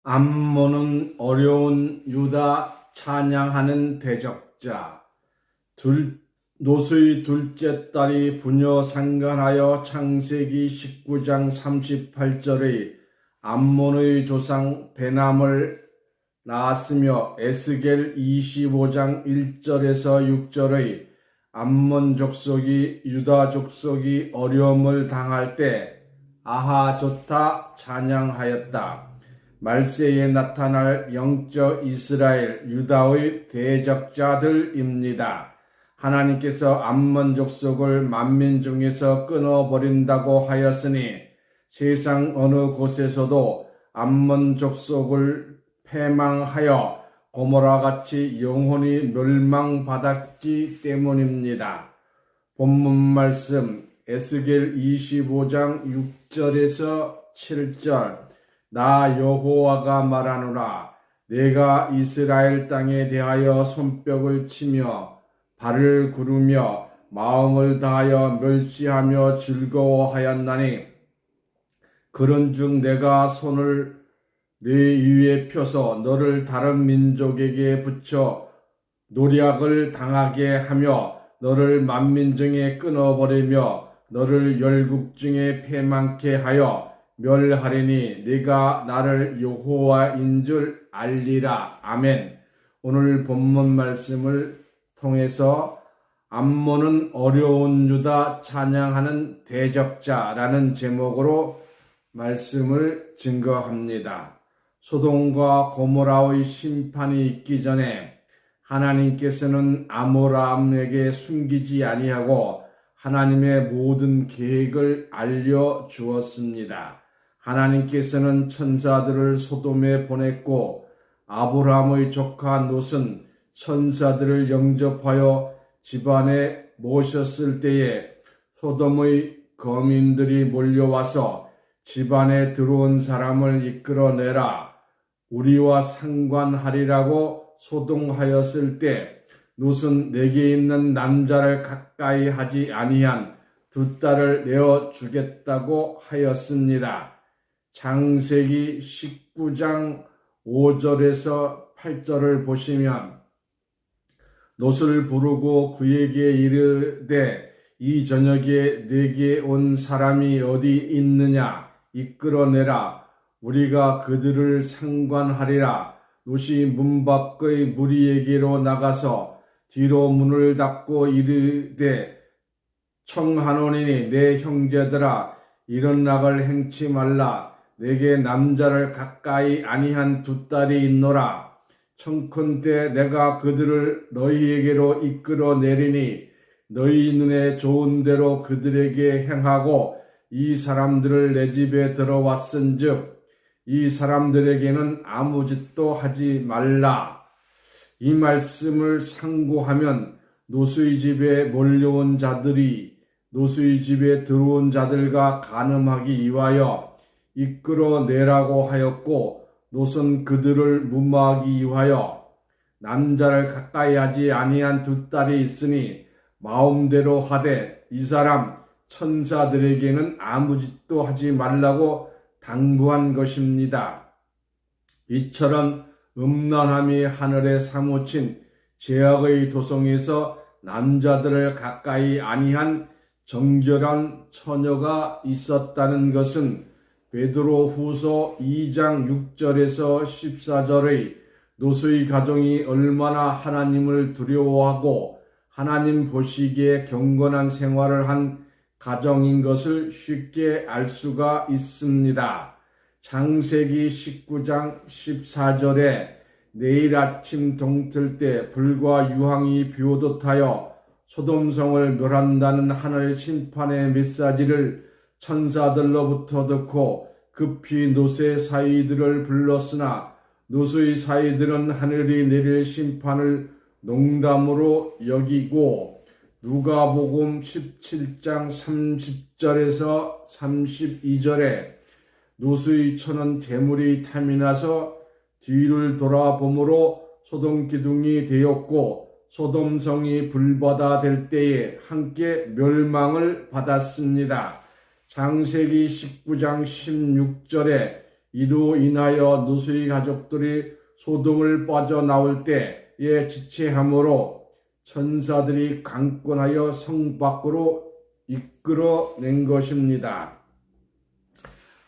암몬은 어려운 유다 찬양하는 대적자. 노스의 둘째 딸이 부녀 상간하여 창세기 19장 38절의 암몬의 조상 베남을 낳았으며 에스겔 25장 1절에서 6절의 암몬 족속이 유다 족속이 어려움을 당할 때 아하 좋다 찬양하였다. 말세에 나타날 영적 이스라엘 유다의 대적자들입니다. 하나님께서 암몬 족속을 만민 중에서 끊어버린다고 하였으니 세상 어느 곳에서도 암몬 족속을 패망하여 고모라같이 영혼이 멸망받았기 때문입니다. 본문 말씀 에스겔 25장 6절에서 7절. 나 여호와가 말하노라. 내가 이스라엘 땅에 대하여 손뼉을 치며 발을 구르며 마음을 다하여 멸시하며 즐거워하였나니 그런즉 내가 손을 네 위에 펴서 너를 다른 민족에게 붙여 노략을 당하게 하며 너를 만민 중에 끊어버리며 너를 열국 중에 패망케 하여 멸하리니 네가 나를 여호와인 줄 알리라. 아멘. 오늘 본문 말씀을 통해서 암몬은 어려운 유다 찬양하는 대적자라는 제목으로 말씀을 증거합니다. 소돔과 고모라의 심판이 있기 전에 하나님께서는 아모라함에게 숨기지 아니하고 하나님의 모든 계획을 알려주었습니다. 하나님께서는 천사들을 소돔에 보냈고 아브라함의 조카 롯은 천사들을 영접하여 집안에 모셨을 때에 소돔의 거민들이 몰려와서 집안에 들어온 사람을 이끌어내라 우리와 상관하리라고 소동하였을 때 롯은 내게 있는 남자를 가까이 하지 아니한 두 딸을 내어주겠다고 하였습니다. 창세기 19장 5절에서 8절을 보시면 롯을 부르고 그에게 이르되 이 저녁에 내게 온 사람이 어디 있느냐 이끌어내라 우리가 그들을 상관하리라. 롯이 문 밖의 무리에게로 나가서 뒤로 문을 닫고 이르되 청하노니 내 형제들아 이런 낙을 행치 말라. 내게 남자를 가까이 아니한 두 딸이 있노라. 청컨대 내가 그들을 너희에게로 이끌어내리니 너희 눈에 좋은 대로 그들에게 행하고 이 사람들을 내 집에 들어왔은즉 이 사람들에게는 아무 짓도 하지 말라. 이 말씀을 상고하면 롯의 집에 몰려온 자들이 롯의 집에 들어온 자들과 간음하기 위하여 이끌어내라고 하였고 롯은 그들을 무마하기 위하여 남자를 가까이 하지 아니한 두 딸이 있으니 마음대로 하되 이 사람 천사들에게는 아무 짓도 하지 말라고 당부한 것입니다. 이처럼 음란함이 하늘에 사무친 죄악의 도성에서 남자들을 가까이 아니한 정결한 처녀가 있었다는 것은 베드로 후서 2장 6절에서 14절의 롯의 가정이 얼마나 하나님을 두려워하고 하나님 보시기에 경건한 생활을 한 가정인 것을 쉽게 알 수가 있습니다. 창세기 19장 14절에 내일 아침 동틀 때 불과 유황이 비오듯 하여 소돔성을 멸한다는 하늘 심판의 메시지를 천사들로부터 듣고 급히 롯의 사위들을 불렀으나 롯의 사위들은 하늘이 내릴 심판을 농담으로 여기고 누가복음 17장 30절에서 32절에 롯의 처는 재물이 탐이 나서 뒤를 돌아보므로 소돔 기둥이 되었고 소돔성이 불바다 될 때에 함께 멸망을 받았습니다. 창세기 19장 16절에 이로 인하여 노스의 가족들이 소돔을 빠져나올 때에 지체함으로 천사들이 강권하여 성 밖으로 이끌어낸 것입니다.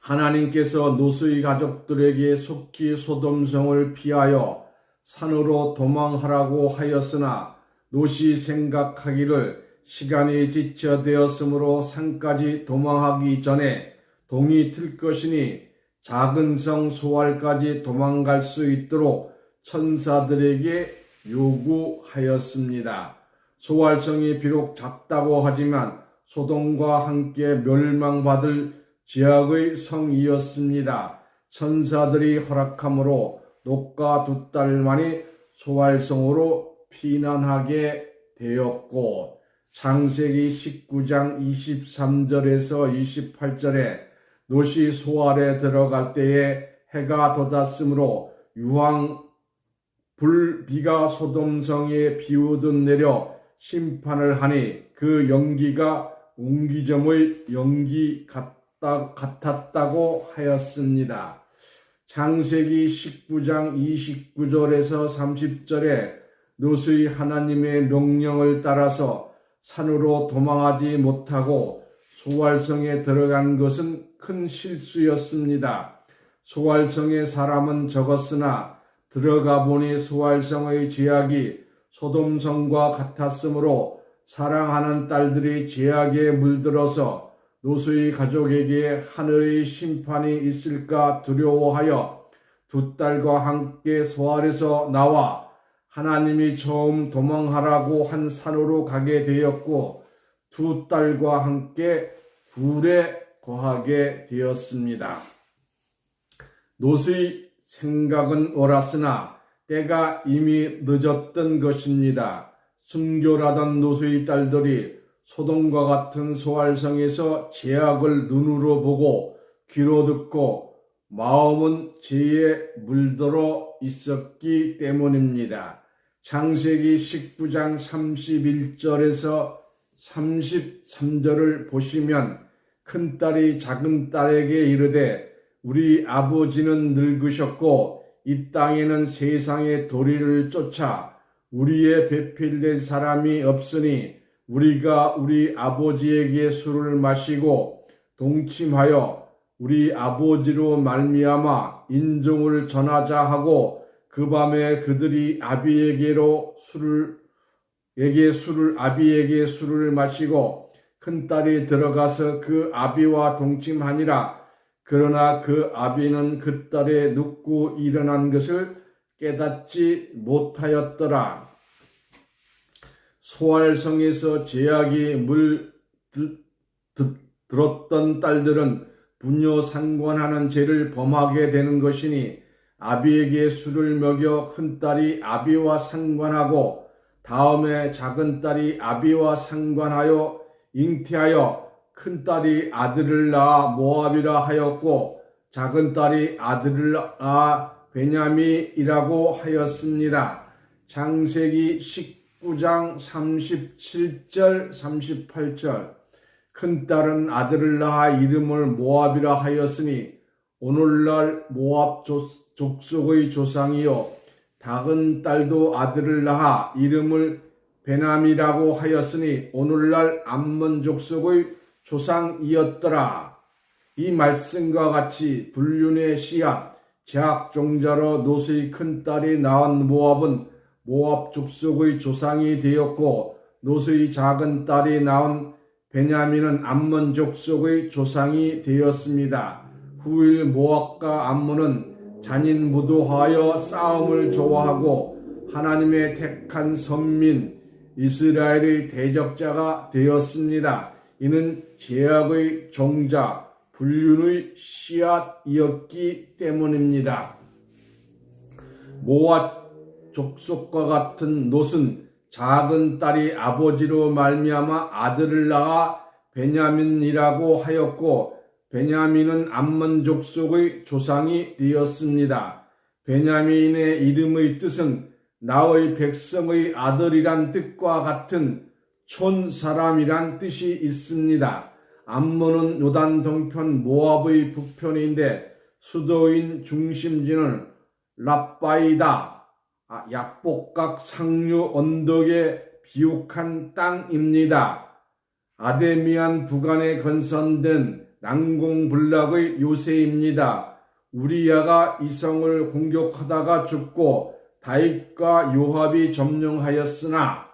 하나님께서 노스의 가족들에게 속히 소돔성을 피하여 산으로 도망하라고 하였으나 롯이 생각하기를 시간이 지체되었으므로 산까지 도망하기 전에 동이 틀 것이니 작은 성 소알까지 도망갈 수 있도록 천사들에게 요구하였습니다. 소알성이 비록 작다고 하지만 소돔과 함께 멸망받을 지역의 성이었습니다. 천사들이 허락함으로 롯과 두 딸만이 소알성으로 피난하게 되었고, 창세기 19장 23절에서 28절에 롯이 소알에 들어갈 때에 해가 돋았으므로 유황 불비가 소돔성에 비오듯 내려 심판을 하니 그 연기가 옹기점의 연기 같았다고 하였습니다. 창세기 19장 29절에서 30절에 롯의 하나님의 명령을 따라서 산으로 도망하지 못하고 소알성에 들어간 것은 큰 실수였습니다. 소알성에 사람은 적었으나 들어가 보니 소알성의 죄악이 소돔성과 같았으므로 사랑하는 딸들이 죄악에 물들어서 롯의 가족에게 하늘의 심판이 있을까 두려워하여 두 딸과 함께 소알에서 나와 하나님이 처음 도망하라고 한 산으로 가게 되었고, 두 딸과 함께 굴에 거하게 되었습니다. 롯의 생각은 옳았으나 때가 이미 늦었던 것입니다. 순교라던 롯의 딸들이 소돔과 같은 소알성에서 죄악을 눈으로 보고 귀로 듣고 마음은 죄에 물들어 있었기 때문입니다. 창세기 19장 31절에서 33절을 보시면 큰딸이 작은딸에게 이르되 우리 아버지는 늙으셨고 이 땅에는 세상의 도리를 쫓아 우리의 배필될 사람이 없으니 우리가 우리 아버지에게 술을 마시고 동침하여 우리 아버지로 말미암아 인종을 전하자 하고 그 밤에 그들이 아비에게 술을 마시고 큰딸이 들어가서 그 아비와 동침하니라. 그러나 그 아비는 그 딸의 눕고 일어난 것을 깨닫지 못하였더라. 소알성에서 죄악이 물들었던 딸들은 부녀상관하는 죄를 범하게 되는 것이니 아비에게 술을 먹여 큰딸이 아비와 상관하고 다음에 작은딸이 아비와 상관하여 잉태하여 큰딸이 아들을 낳아 모압이라 하였고 작은딸이 아들을 낳아 베냐민이라고 하였습니다. 창세기 19장 37절 38절 큰딸은 아들을 낳아 이름을 모압이라 하였으니 오늘날 모압 족속의 조상이요 작은딸도 아들을 낳아 이름을 베냐민이라고 하였으니 오늘날 암몬 족속의 조상이었더라. 이 말씀과 같이 불륜의 씨앗 제약 종자로 롯의 큰딸이 낳은 모압은 모압 족속의 조상이 되었고 롯의 작은 딸이 낳은 베냐민은 암몬 족속의 조상이 되었습니다. 후일 모압과 암몬은 잔인무도하여 싸움을 좋아하고 하나님의 택한 선민 이스라엘의 대적자가 되었습니다. 이는 죄악의 종자 불륜의 씨앗이었기 때문입니다. 모압 족속과 같은 롯은 작은 딸이 아버지로 말미암아 아들을 낳아 베냐민이라고 하였고 베냐민은 암몬 족속의 조상이 되었습니다. 베냐민의 이름의 뜻은 나의 백성의 아들이란 뜻과 같은 촌사람이란 뜻이 있습니다. 암몬은 요단 동편 모압의 북편인데 수도인 중심지는 랍바이다, 약복각 상류 언덕에 비옥한 땅입니다. 아데미안 부간에 건설된 난공불락의 요새입니다. 우리야가 이 성을 공격하다가 죽고 다윗과 요압이 점령하였으나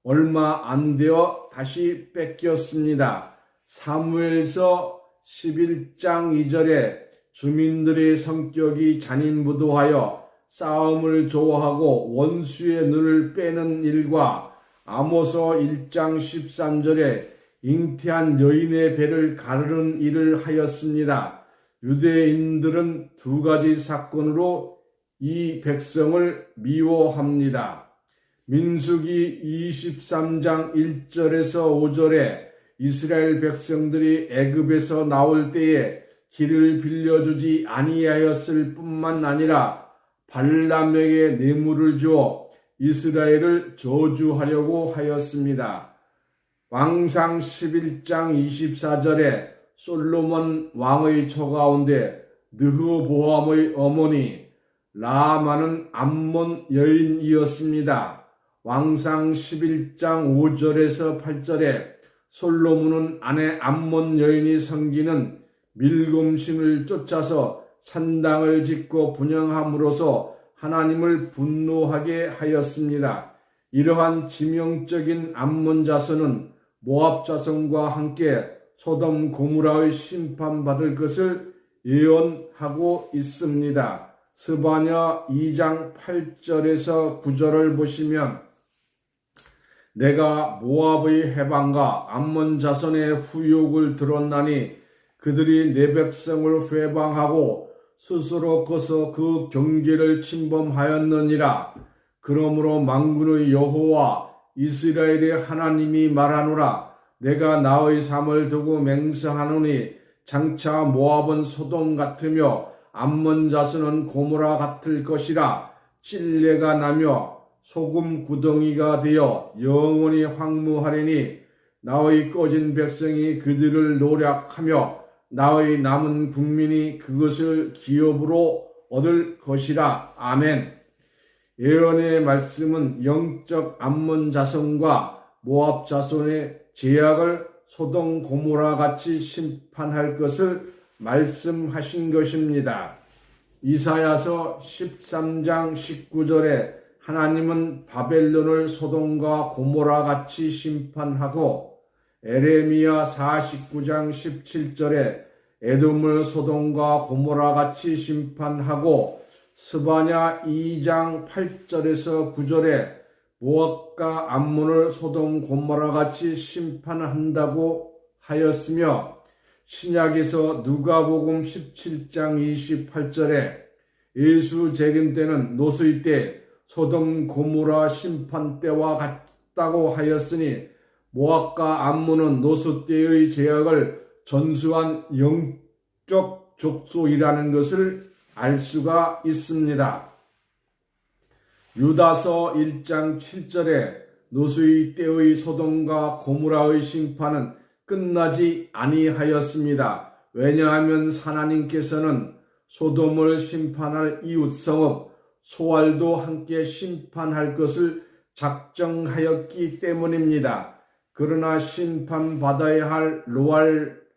얼마 안 되어 다시 뺏겼습니다. 사무엘서 11장 2절에 주민들의 성격이 잔인무도하여 싸움을 좋아하고 원수의 눈을 빼는 일과 아모서 1장 13절에 잉태한 여인의 배를 가르는 일을 하였습니다. 유대인들은 두 가지 사건으로 이 백성을 미워합니다. 민수기 23장 1절에서 5절에 이스라엘 백성들이 애굽에서 나올 때에 길을 빌려주지 아니하였을 뿐만 아니라 발람에게 뇌물을 주어 이스라엘을 저주하려고 하였습니다. 왕상 11장 24절에 솔로몬 왕의 처 가운데 르호보암의 어머니 라마는 암몬 여인이었습니다. 왕상 11장 5절에서 8절에 솔로몬은 아내 암몬 여인이 섬기는 밀곰신을 쫓아서 산당을 짓고 분향함으로써 하나님을 분노하게 하였습니다. 이러한 지명적인 암몬 자손은 모압 자손과 함께 소돔 고모라의 심판받을 것을 예언하고 있습니다. 스바냐 2장 8절에서 9절을 보시면 내가 모압의 해방과 암몬 자손의 후욕을 들었나니 그들이 내 백성을 회방하고 스스로 커서 그 경계를 침범하였느니라. 그러므로 만군의 여호와 이스라엘의 하나님이 말하노라. 내가 나의 삶을 두고 맹세하노니 장차 모압은 소돔 같으며 암몬 자손은 고모라 같을 것이라. 찔레가 나며 소금 구덩이가 되어 영원히 황무하리니 나의 꺼진 백성이 그들을 노략하며 나의 남은 국민이 그것을 기업으로 얻을 것이라. 아멘. 예언의 말씀은 영적 암몬 자손과 모압 자손의 죄악을 소돔 고모라 같이 심판할 것을 말씀하신 것입니다. 이사야서 13장 19절에 하나님은 바벨론을 소돔과 고모라 같이 심판하고 에레미야 49장 17절에 에돔을 소돔과 고모라 같이 심판하고 스바냐 2장 8절에서 9절에 모압과 암몬을 소돔 고모라 같이 심판한다고 하였으며 신약에서 누가복음 17장 28절에 예수 재림 때는 노수의 때 소돔 고모라 심판 때와 같다고 하였으니 모압과 암몬은 노수 때의 죄악을 전수한 영적 족속이라는 것을 알 수가 있습니다. 유다서 1장 7절에 노수의 때의 소돔과 고모라의 심판은 끝나지 아니하였습니다. 왜냐하면 하나님께서는 소돔을 심판할 이웃성읍 소알도 함께 심판할 것을 작정하였기 때문입니다. 그러나 심판받아야 할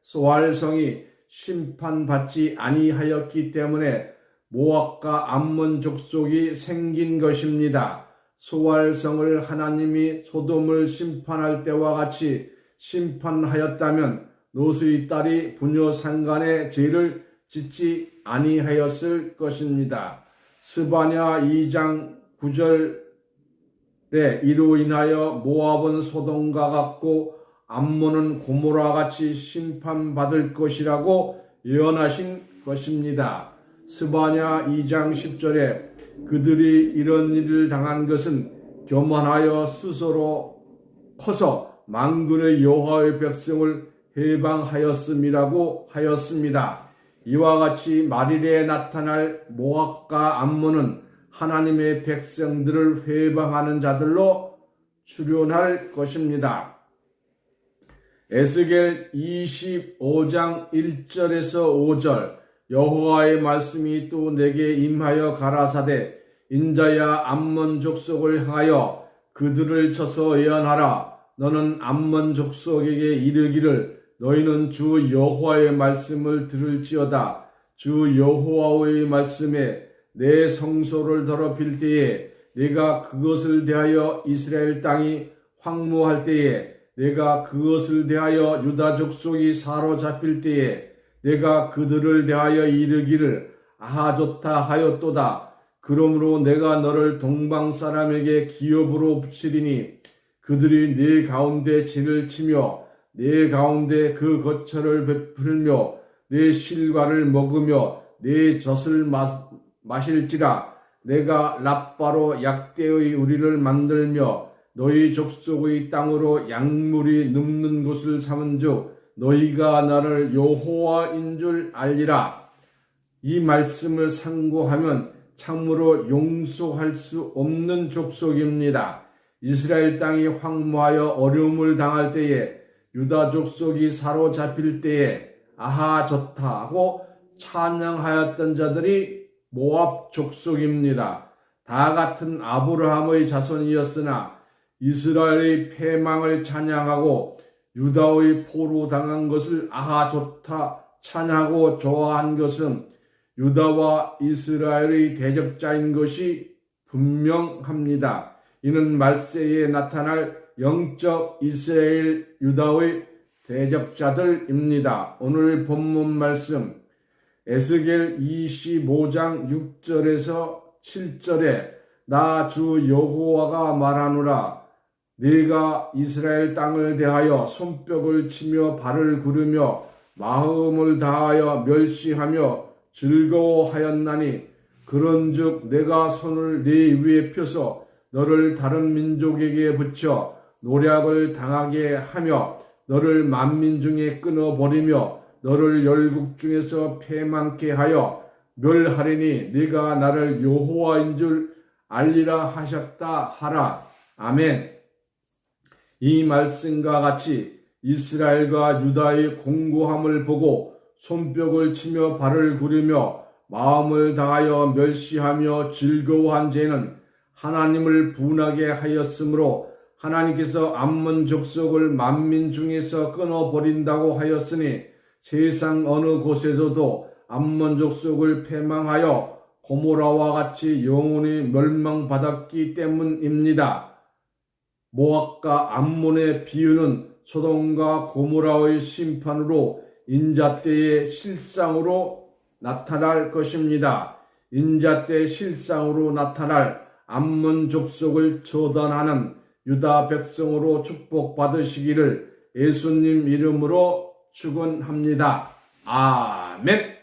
소알성이 심판받지 아니하였기 때문에 모압과 암몬 족속이 생긴 것입니다. 소알성을 하나님이 소돔을 심판할 때와 같이 심판하였다면 노수의 딸이 부녀 상간의 죄를 짓지 아니하였을 것입니다. 스바냐 2장 9절에 이로 인하여 모압은 소돔과 같고 암몬은 고모라 같이 심판받을 것이라고 예언하신 것입니다. 스바냐 2장 10절에 그들이 이런 일을 당한 것은 교만하여 스스로 커서 만군의 여호와의 백성을 해방하였음이라고 하였습니다. 이와 같이 말일에 나타날 모압과 암몬은 하나님의 백성들을 회방하는 자들로 출현할 것입니다. 에스겔 25장 1절에서 5절 여호와의 말씀이 또 내게 임하여 가라사대 인자야 암몬 족속을 향하여 그들을 쳐서 예언하라. 너는 암몬 족속에게 이르기를 너희는 주 여호와의 말씀을 들을지어다. 주 여호와의 말씀에 내 성소를 더럽힐 때에 내가 그것을 대하여 이스라엘 땅이 황무할 때에 내가 그것을 대하여 유다 족속이 사로잡힐 때에 내가 그들을 대하여 이르기를 아하 좋다 하였도다. 그러므로 내가 너를 동방 사람에게 기업으로 붙이리니 그들이 네 가운데 진을 치며 네 가운데 그 거처를 베풀며 네 실과를 먹으며 네 젖을 마실지라. 내가 라빠로 약대의 우리를 만들며 너희 족속의 땅으로 약물이 눕는 곳을 삼은즉 너희가 나를 여호와인 줄 알리라. 이 말씀을 상고하면 참으로 용서할 수 없는 족속입니다. 이스라엘 땅이 황무하여 어려움을 당할 때에 유다 족속이 사로잡힐 때에 아하 좋다 하고 찬양하였던 자들이 모압 족속입니다. 다 같은 아브라함의 자손이었으나 이스라엘의 패망을 찬양하고 유다의 포로 당한 것을 아하 좋다 찬양하고 좋아한 것은 유다와 이스라엘의 대적자인 것이 분명합니다. 이는 말세에 나타날 영적 이스라엘 유다의 대적자들입니다. 오늘 본문 말씀 에스겔 25장 6절에서 7절에 나 주 여호와가 말하노라. 네가 이스라엘 땅을 대하여 손뼉을 치며 발을 구르며 마음을 다하여 멸시하며 즐거워하였나니 그런즉 내가 손을 네 위에 펴서 너를 다른 민족에게 붙여 노략을 당하게 하며 너를 만민 중에 끊어버리며 너를 열국 중에서 패망케 하여 멸하리니 네가 나를 여호와인 줄 알리라 하셨다 하라. 아멘. 이 말씀과 같이 이스라엘과 유다의 공고함을 보고 손뼉을 치며 발을 구르며 마음을 다하여 멸시하며 즐거워한 죄는 하나님을 분하게 하였으므로 하나님께서 암몬 족속을 만민 중에서 끊어버린다고 하였으니 세상 어느 곳에서도 암몬 족속을 패망하여 고모라와 같이 영원히 멸망받았기 때문입니다. 모압과 암몬의 비유는 소돔과 고모라의 심판으로 인자때의 실상으로 나타날 것입니다. 인자때 실상으로 나타날 암몬 족속을 처단하는 유다 백성으로 축복받으시기를 예수님 이름으로 축원합니다. 아멘.